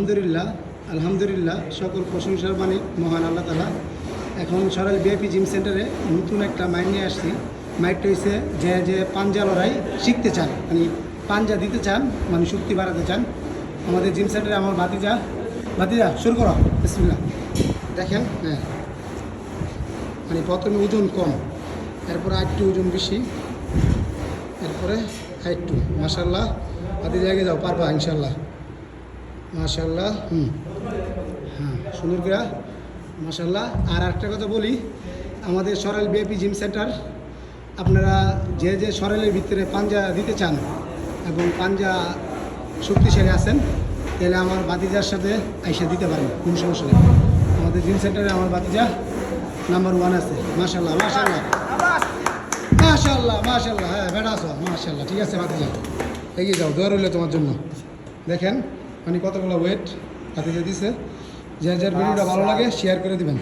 আলহামদুলিল্লাহ আলহামদুলিল্লাহ সকল প্রশংসার মালিক মহান আল্লাহ তাআলা। এখন সরাইল বিএপি জিম সেন্টারে নতুন একটা মাইন্ড নিয়ে আসছি। মাইন্ডটা হচ্ছে যে পাঞ্জা লড়াই শিখতে চান, মানে পাঞ্জা দিতে চান, মানে শক্তি বাড়াতে চান, আমাদের জিম সেন্টারে আমার ভাতিজা শুরু করো। বিসমিল্লাহ। দেখেন, হ্যাঁ, মানে প্রথমে ওজন কম, এরপরে আরেকটু ওজন বেশি, এরপরে আরেকটু। মাশাআল্লাহ, ভাতিজা আগে যাও, পারবা ইনশাল্লাহ। মাশাআল্লাহ, হ্যাঁ, সুন্দর করে, মাশাআল্লাহ। আর একটা কথা বলি, আমাদের সরাইল বিএপি জিম সেন্টার, আপনারা যে সরাইলের ভিতরে পাঞ্জা দিতে চান এবং পাঞ্জা শক্তিশালী আছেন, তাহলে আমার ভাতিজার সাথে আইসা দিতে পারেন, কোনো সমস্যা নেই। আমাদের জিম সেন্টারে আমার ভাতিজা নাম্বার 1 আছে। মাশাআল্লাহ মাশাআল্লাহ মাশাআল্লাহ মাশাআল্লাহ, হ্যাঁ বেড়া আছো, মাশাআল্লাহ। ঠিক আছে ভাতিজা, এগিয়ে যাও, দোয়া রইল তোমার জন্য। দেখেন মানে কতগুলো ওয়েট ভাতিজা দিছে। যার ভিডিওটা ভালো লাগে শেয়ার করে দিবেন।